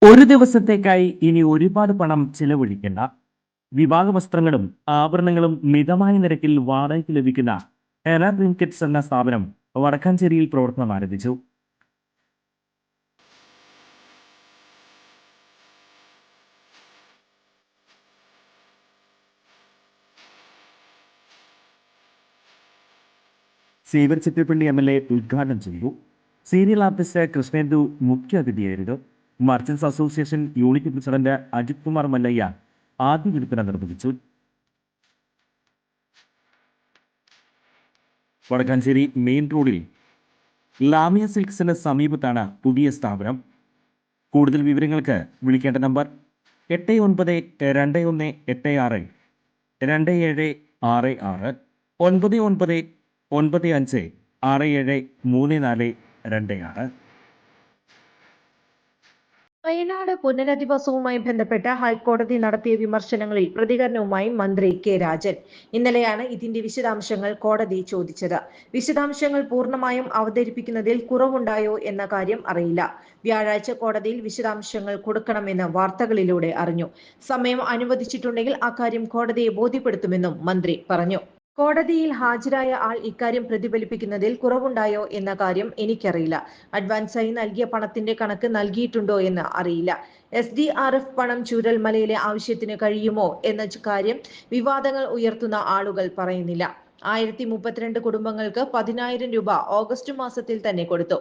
ഒരു ദിവസത്തേക്കായി ഇനി ഒരുപാട് പണം ചിലവഴിക്കേണ്ട. വിവാഹ വസ്ത്രങ്ങളും ആഭരണങ്ങളും മിതമായ നിരക്കിൽ വാടകയ്ക്ക് ലഭിക്കുന്ന എറ റിൻകിറ്റ്സ് എന്ന സ്ഥാപനം വടക്കാഞ്ചേരിയിൽ പ്രവർത്തനം ആരംഭിച്ചു. സീവർ ചിറ്റപ്പള്ളി MLA ഉദ്ഘാടനം ചെയ്തു. സീരിയൽ ആർട്ടിസ്റ്റ് കൃഷ്ണേന്ദു മുഖ്യ അതിഥിയായിരുന്നു. Merchants association unit president Ajith Kumar Mallayya ആദ്യ വിൽപ്പന നിർവഹിച്ചു. വടക്കാഞ്ചേരി മെയിൻ റോഡിൽ ലാമിയ സിൽക്സിന് സമീപത്താണ് പുതിയ സ്ഥാപനം. കൂടുതൽ വിവരങ്ങൾക്ക് വിളിക്കേണ്ട നമ്പർ 8916862766 9995673426. വയനാട് പുനരധിവാസവുമായി ബന്ധപ്പെട്ട ഹൈക്കോടതി നടത്തിയ വിമർശനങ്ങളിൽ പ്രതികരണവുമായി മന്ത്രി കെ രാജൻ. ഇന്നലെയാണ് ഇതിന്റെ വിശദാംശങ്ങൾ കോടതി ചോദിച്ചത്. വിശദാംശങ്ങൾ പൂർണ്ണമായും അവതരിപ്പിക്കുന്നതിൽ കുറവുണ്ടായോ എന്ന കാര്യം അറിയില്ല. വ്യാഴാഴ്ച കോടതിയിൽ വിശദാംശങ്ങൾ കൊടുക്കണമെന്ന് വാർത്തകളിലൂടെ അറിഞ്ഞു. സമയം അനുവദിച്ചിട്ടുണ്ടെങ്കിൽ അക്കാര്യം കോടതിയെ ബോധ്യപ്പെടുത്തുമെന്നും മന്ത്രി പറഞ്ഞു. കോടതിയിൽ ഹാജരായ ആൾ ഇക്കാര്യം പ്രതിഫലിപ്പിക്കുന്നതിൽ കുറവുണ്ടായോ എന്ന കാര്യം എനിക്കറിയില്ല. അഡ്വാൻസായി നൽകിയ പണത്തിന്റെ കണക്ക് നൽകിയിട്ടുണ്ടോ എന്ന് അറിയില്ല. SDRF പണം ചൂരൽമലയിലെ ആവശ്യത്തിന് കഴിയുമോ എന്ന കാര്യം വിവാദങ്ങൾ ഉയർത്തുന്ന ആളുകൾ പറയുന്നില്ല. 1032 കുടുംബങ്ങൾക്ക് 10,000 രൂപ ഓഗസ്റ്റ് മാസത്തിൽ തന്നെ കൊടുത്തു.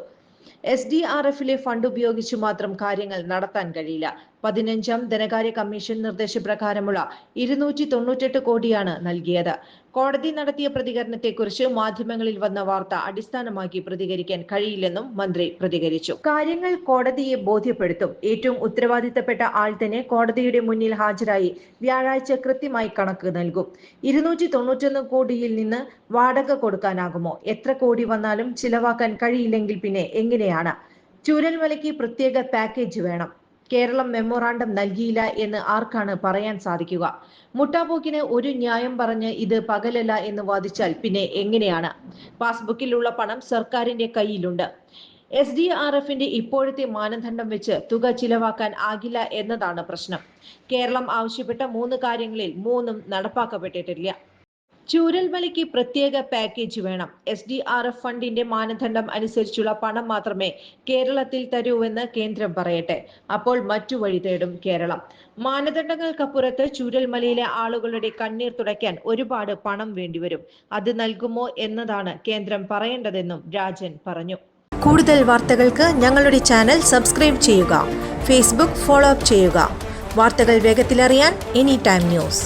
SDRFിലെ ഫണ്ട് ഉപയോഗിച്ചു മാത്രം കാര്യങ്ങൾ നടത്താൻ കഴിയില്ല. 15ാം ധനകാര്യ കമ്മീഷൻ നിർദ്ദേശപ്രകാരമുള്ള 298 കോടിയാണ് നൽകിയത്. കോടതി നടത്തിയ പ്രതികരണത്തെക്കുറിച്ച് മാധ്യമങ്ങളിൽ വന്ന വാർത്ത അടിസ്ഥാനമാക്കി പ്രതികരിക്കാൻ കഴിയില്ലെന്നും മന്ത്രി പ്രതികരിച്ചു. കാര്യങ്ങൾ കോടതിയെ ബോധ്യപ്പെടുത്തും. ഏറ്റവും ഉത്തരവാദിത്തപ്പെട്ട ആൾ തന്നെ കോടതിയുടെ മുന്നിൽ ഹാജരായി വ്യാഴാഴ്ച കൃത്യമായി കണക്ക് നൽകും. 291 കോടിയിൽ നിന്ന് വാടക കൊടുക്കാനാകുമോ? എത്ര കോടി വന്നാലും ചിലവാക്കാൻ കഴിയില്ലെങ്കിൽ പിന്നെ എങ്ങനെയാണ്? ചൂരൽമലയ്ക്ക് പ്രത്യേക പാക്കേജ് വേണം. കേരളം മെമ്മോറാണ്ടം നൽകിയില്ല എന്ന് ആർക്കാണ് പറയാൻ സാധിക്കുക? മുട്ടാപോക്കിന് ഒരു ന്യായം പറഞ്ഞ് ഇത് പകലല്ല എന്ന് വാദിച്ചാൽ പിന്നെ എങ്ങനെയാണ്? പാസ്ബുക്കിലുള്ള പണം സർക്കാരിന്റെ കയ്യിലുണ്ട്. SDRFിന്റെ ഇപ്പോഴത്തെ മാനദണ്ഡം വെച്ച് തുക ചിലവാക്കാൻ ആകില്ല എന്നതാണ് പ്രശ്നം. കേരളം ആവശ്യപ്പെട്ട 3 കാര്യങ്ങളിൽ 3ഉം നടപ്പാക്കപ്പെട്ടിട്ടില്ല. ചൂരൽമലയ്ക്ക് പ്രത്യേക പാക്കേജ് വേണം. SDRF ഫണ്ടിന്റെ മാനദണ്ഡം അനുസരിച്ചുള്ള പണം മാത്രമേ കേരളത്തിൽ തരൂവെന്ന് കേന്ദ്രം പറയട്ടെ. അപ്പോൾ മറ്റു വഴി തേടും കേരളം. മാനദണ്ഡങ്ങൾക്കപ്പുറത്ത് ചൂരൽമലയിലെ ആളുകളുടെ കണ്ണീർ തുടയ്ക്കാൻ ഒരുപാട് പണം വേണ്ടിവരും. അത് നൽകുമോ എന്നതാണ് കേന്ദ്രം പറയേണ്ടതെന്നും രാജൻ പറഞ്ഞു. കൂടുതൽ വാർത്തകൾക്ക് ഞങ്ങളുടെ ചാനൽ സബ്സ്ക്രൈബ് ചെയ്യുക. ഫേസ്ബുക്ക് ഫോളോ അപ്പ് ചെയ്യുക. വാർത്തകൾ വേഗത്തിലറിയാൻ Anytime News.